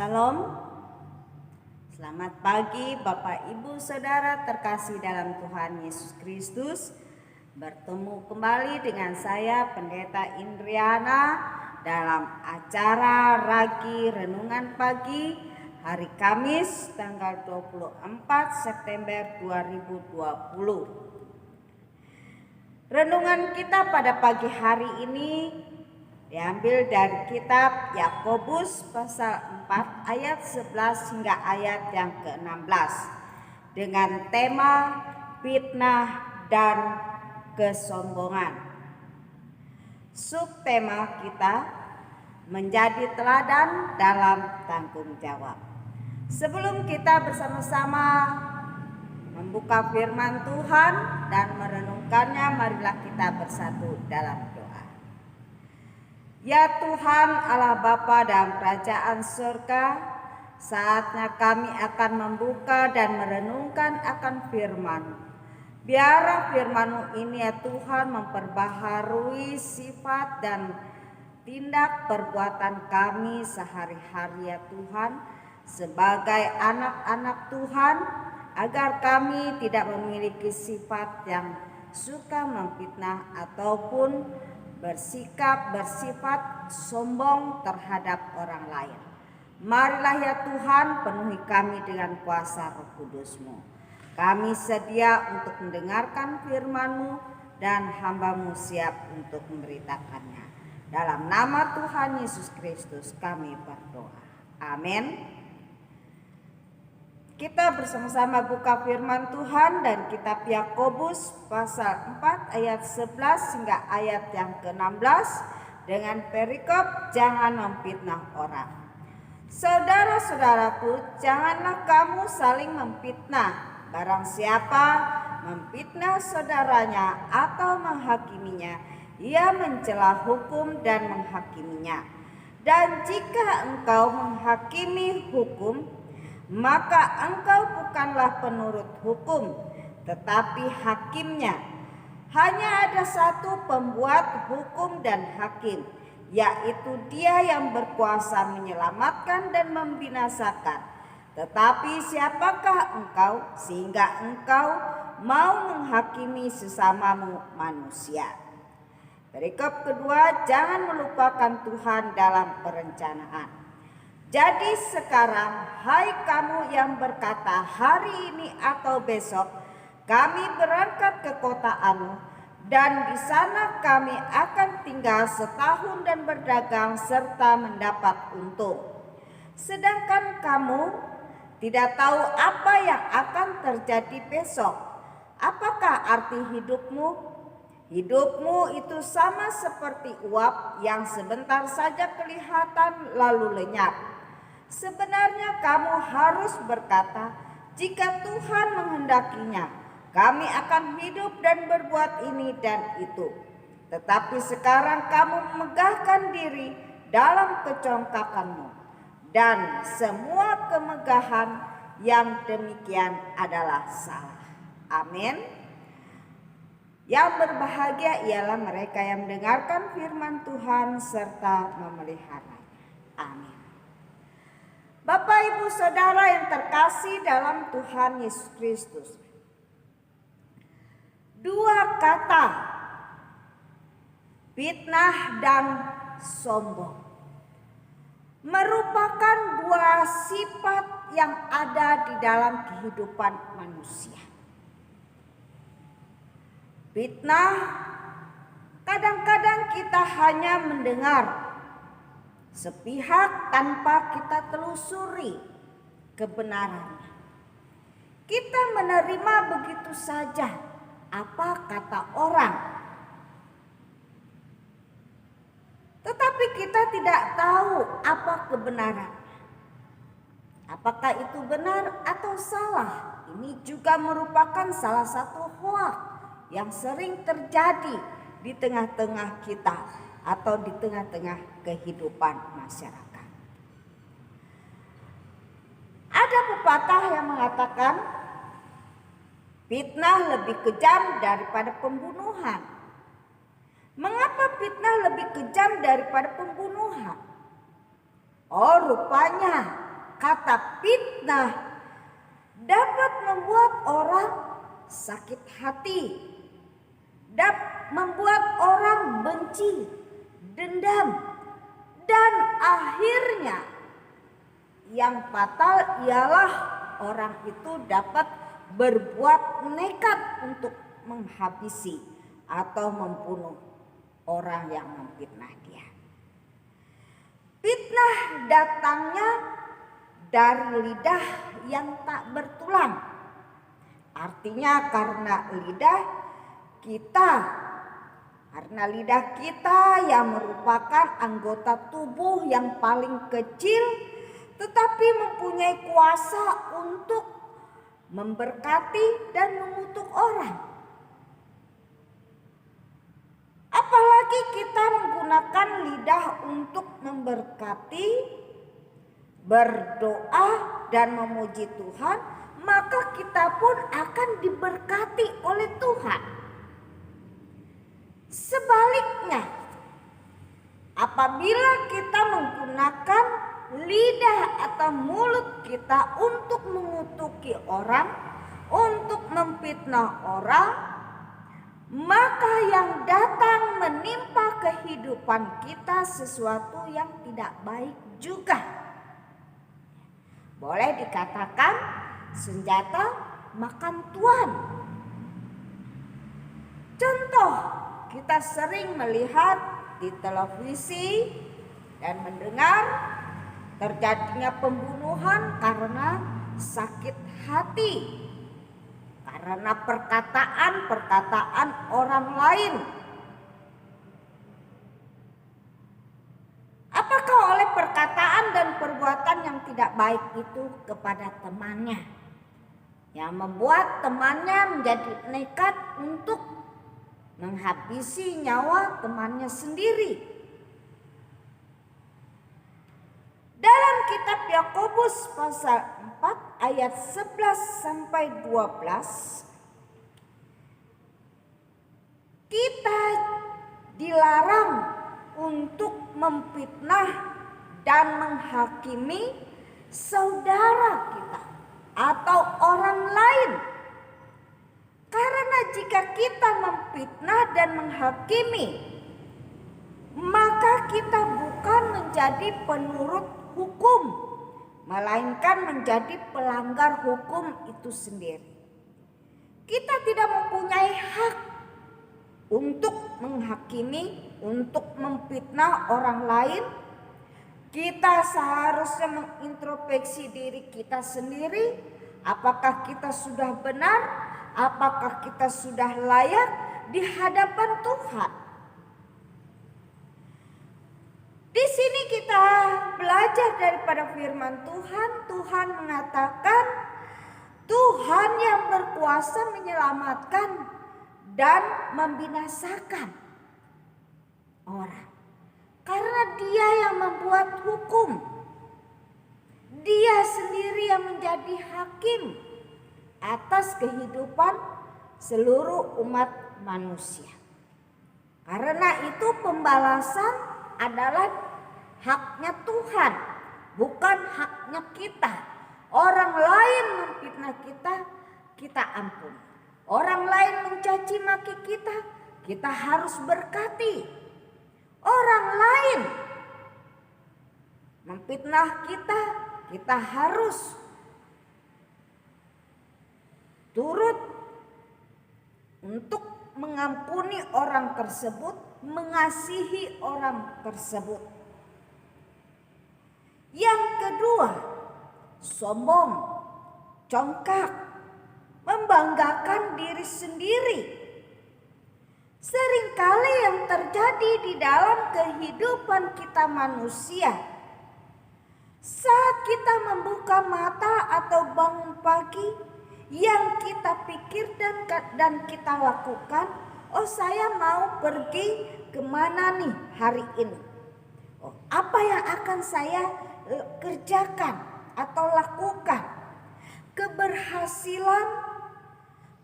Salam. Selamat pagi Bapak Ibu Saudara terkasih dalam Tuhan Yesus Kristus. Bertemu kembali dengan saya Pendeta Indriana dalam acara Ragi Renungan Pagi hari Kamis tanggal 24 September 2020. Renungan kita pada pagi hari ini diambil dari kitab Yakobus pasal 4 ayat 11 hingga ayat yang ke-16 dengan tema fitnah dan kesombongan. Subtema kita menjadi teladan dalam tanggung jawab. Sebelum kita bersama-sama membuka firman Tuhan dan merenungkannya, marilah kita bersatu dalam doa. Ya Tuhan Allah Bapa dalam kerajaan surga, saatnya kami akan membuka dan merenungkan akan firman-Mu. Biarlah firman-Mu ini ya Tuhan memperbaharui sifat dan tindak perbuatan kami sehari-hari ya Tuhan sebagai anak-anak Tuhan, agar kami tidak memiliki sifat yang suka memfitnah ataupun bersifat sombong terhadap orang lain. Marilah ya Tuhan penuhi kami dengan kuasa Roh Kudus-Mu. Kami sedia untuk mendengarkan firman-Mu dan hamba-Mu siap untuk memberitakannya. Dalam nama Tuhan Yesus Kristus kami berdoa. Amin. Kita bersama-sama buka firman Tuhan dari kitab Yakobus pasal 4 ayat 11 hingga ayat yang ke-16 dengan perikop jangan memfitnah orang. Saudara-saudaraku, janganlah kamu saling memfitnah. Barang siapa memfitnah saudaranya atau menghakiminya, ia mencela hukum dan menghakiminya. Dan jika engkau menghakimi hukum, maka engkau bukanlah penurut hukum, tetapi hakimnya. Hanya ada satu pembuat hukum dan hakim, yaitu Dia yang berkuasa menyelamatkan dan membinasakan. Tetapi siapakah engkau sehingga engkau mau menghakimi sesamamu manusia? Perikop kedua, jangan melupakan Tuhan dalam perencanaan. Jadi sekarang, hai kamu yang berkata hari ini atau besok kami berangkat ke kota anu, dan di sana kami akan tinggal setahun dan berdagang serta mendapat untung. Sedangkan kamu tidak tahu apa yang akan terjadi besok. Apakah arti hidupmu? Hidupmu itu sama seperti uap yang sebentar saja kelihatan lalu lenyap. Sebenarnya kamu harus berkata, jika Tuhan menghendakinya, kami akan hidup dan berbuat ini dan itu. Tetapi sekarang kamu memegahkan diri dalam kecongkakanmu, dan semua kemegahan yang demikian adalah salah. Amin. Yang berbahagia ialah mereka yang mendengarkan firman Tuhan serta memeliharanya. Amin. Bapak Ibu Saudara yang terkasih dalam Tuhan Yesus Kristus. Dua kata, fitnah dan sombong, merupakan dua sifat yang ada di dalam kehidupan manusia. Fitnah kadang-kadang kita hanya mendengar sepihak tanpa kita telusuri kebenarannya. Kita menerima begitu saja apa kata orang, tetapi kita tidak tahu apa kebenaran. Apakah itu benar atau salah? Ini juga merupakan salah satu hoak yang sering terjadi di tengah-tengah kita atau di tengah-tengah kehidupan masyarakat. Ada pepatah yang mengatakan fitnah lebih kejam daripada pembunuhan. Mengapa fitnah lebih kejam daripada pembunuhan? Oh, rupanya kata fitnah dapat membuat orang sakit hati, dapat membuat orang benci, dendam, dan akhirnya yang fatal ialah orang itu dapat berbuat nekat untuk menghabisi atau membunuh orang yang memfitnah dia. Fitnah datangnya dari lidah yang tak bertulang. Artinya karena lidah kita yang merupakan anggota tubuh yang paling kecil tetapi mempunyai kuasa untuk memberkati dan mengutuk orang. Apalagi kita menggunakan lidah untuk memberkati, berdoa, dan memuji Tuhan, maka kita pun akan diberkati oleh Tuhan. Sebaliknya, apabila kita menggunakan lidah atau mulut kita untuk mengutuki orang, untuk memfitnah orang, maka yang datang menimpa kehidupan kita sesuatu yang tidak baik juga. Boleh dikatakan senjata makan tuan. Contoh, kita sering melihat di televisi dan mendengar terjadinya pembunuhan karena sakit hati, karena perkataan orang lain. Apakah oleh perkataan dan perbuatan yang tidak baik itu kepada temannya, yang membuat temannya menjadi nekat untuk menghabisi nyawa temannya sendiri? Dalam kitab Yakobus pasal 4 ayat 11 sampai 12, kita dilarang untuk memfitnah dan menghakimi saudara kita atau orang lain. Karena jika kita memfitnah dan menghakimi, maka kita bukan menjadi penurut hukum, melainkan menjadi pelanggar hukum itu sendiri. Kita tidak mempunyai hak untuk menghakimi, untuk memfitnah orang lain. Kita seharusnya mengintrospeksi diri kita sendiri, apakah kita sudah benar, apakah kita sudah layak di hadapan Tuhan. Di sini kita belajar daripada firman Tuhan. Tuhan mengatakan Tuhan yang berkuasa menyelamatkan dan membinasakan orang. Karena Dia yang membuat hukum. Dia sendiri yang menjadi hakim atas kehidupan seluruh umat manusia. Karena itu pembalasan adalah haknya Tuhan, bukan haknya kita. Orang lain memfitnah kita, kita ampun. Orang lain mencaci maki kita, kita harus berkati. Orang lain memfitnah kita, kita harus turut untuk mengampuni orang tersebut, mengasihi orang tersebut. Yang kedua, sombong, congkak, membanggakan diri sendiri. Seringkali yang terjadi di dalam kehidupan kita manusia, saat kita membuka mata atau bangun pagi, yang kita pikir dan kita lakukan, oh saya mau pergi kemana nih hari ini? Oh, apa yang akan saya kerjakan atau lakukan? Keberhasilan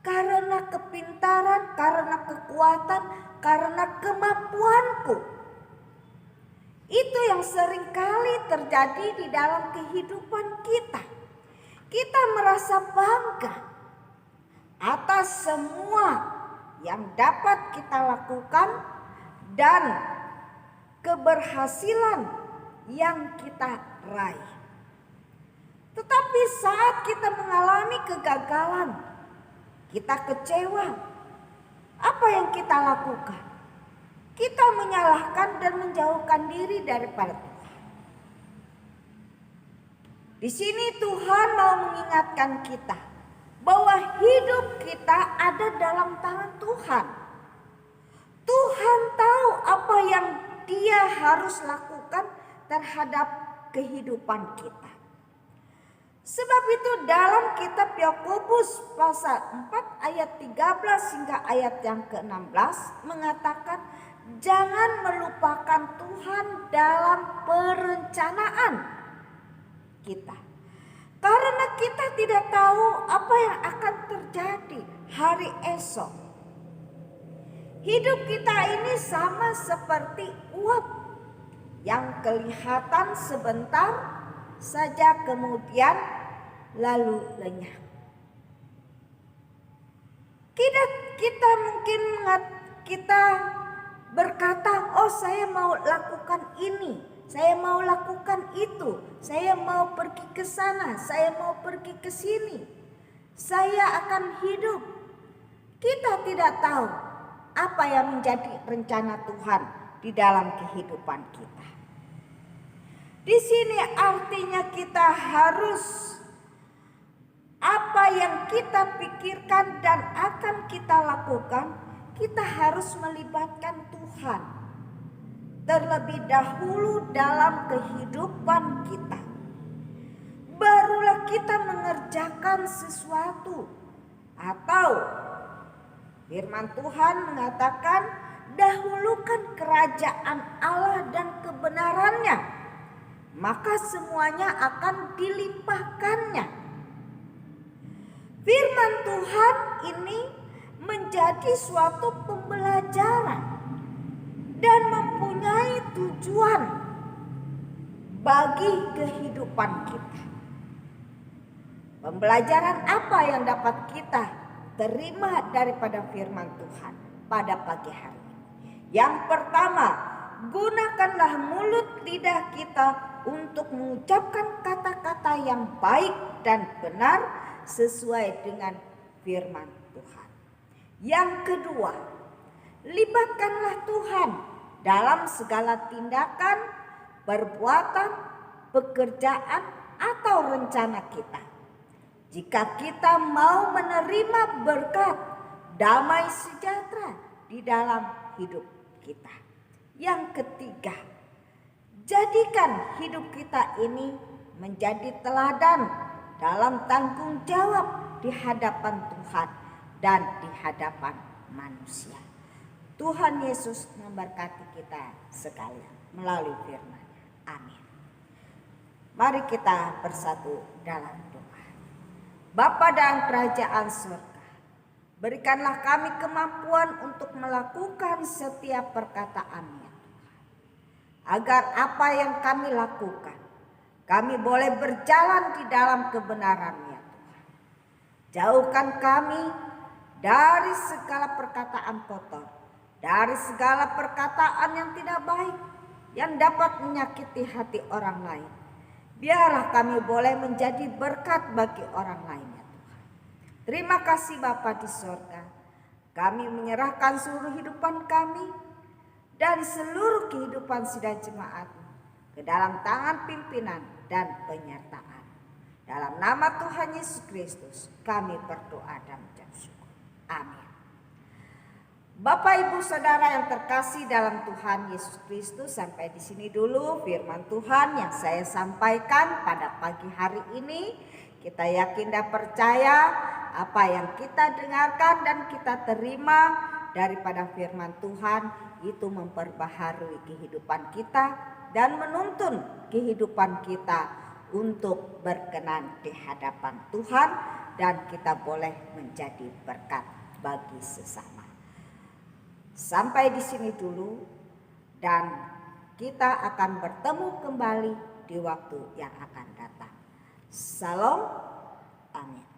karena kepintaran, karena kekuatan, karena kemampuanku. Itu yang seringkali terjadi di dalam kehidupan kita. Kita merasa bangga atas semua yang dapat kita lakukan dan keberhasilan yang kita raih. Tetapi saat kita mengalami kegagalan, kita kecewa, apa yang kita lakukan? Kita menyalahkan dan menjauhkan diri daripada Tuhan. Di sini Tuhan mau mengingatkan kita bahwa hidup kita ada dalam tangan Tuhan. Tuhan tahu apa yang Dia harus lakukan terhadap kehidupan kita. Sebab itu dalam kitab Yakobus pasal 4 ayat 13 hingga ayat yang ke-16 mengatakan, jangan melupakan Tuhan dalam perencanaan kita. Karena kita tidak tahu apa yang akan terjadi hari esok. Hidup kita ini sama seperti uap yang kelihatan sebentar saja kemudian lalu lenyap. Kita berkata, oh saya mau lakukan ini, saya mau lakukan itu, saya mau pergi ke sana, saya mau pergi ke sini, saya akan hidup. Kita tidak tahu apa yang menjadi rencana Tuhan di dalam kehidupan kita. Di sini artinya kita harus apa yang kita pikirkan dan akan kita lakukan, kita harus melibatkan Tuhan terlebih dahulu dalam kehidupan kita. Barulah kita mengerjakan sesuatu. Atau firman Tuhan mengatakan, dahulukan kerajaan Allah dan kebenarannya, maka semuanya akan dilimpahkannya. Firman Tuhan ini menjadi suatu pembelajaran dan mempunyai tujuan bagi kehidupan kita. Pembelajaran apa yang dapat kita terima daripada firman Tuhan pada pagi hari ini? Yang pertama, gunakanlah mulut lidah kita untuk mengucapkan kata-kata yang baik dan benar sesuai dengan firman Tuhan. Yang kedua, libatkanlah Tuhan dalam segala tindakan, perbuatan, pekerjaan, atau rencana kita. Jika kita mau menerima berkat, damai sejahtera di dalam hidup kita. Yang ketiga, jadikan hidup kita ini menjadi teladan dalam tanggung jawab di hadapan Tuhan dan di hadapan manusia. Tuhan Yesus memberkati kita sekalian melalui firman-Nya. Amin. Mari kita bersatu dalam doa. Bapa dalam kerajaan surga, berikanlah kami kemampuan untuk melakukan setiap perkataan-Nya, agar apa yang kami lakukan, kami boleh berjalan di dalam kebenaran-Nya, Tuhan. Jauhkan kami dari segala perkataan kotor, dari segala perkataan yang tidak baik, yang dapat menyakiti hati orang lain. Biarlah kami boleh menjadi berkat bagi orang lain, ya Tuhan. Terima kasih Bapa di sorga. Kami menyerahkan seluruh kehidupan kami dan seluruh kehidupan sidang jemaat ke dalam tangan pimpinan dan penyertaan. Dalam nama Tuhan Yesus Kristus kami berdoa dan mengucap syukur. Amin. Bapak Ibu Saudara yang terkasih dalam Tuhan Yesus Kristus, sampai di sini dulu firman Tuhan yang saya sampaikan pada pagi hari ini. Kita yakin dan percaya apa yang kita dengarkan dan kita terima daripada firman Tuhan itu memperbaharui kehidupan kita dan menuntun kehidupan kita untuk berkenan di hadapan Tuhan, dan kita boleh menjadi berkat bagi sesama. Sampai di sini dulu, dan kita akan bertemu kembali di waktu yang akan datang. Salam, amin.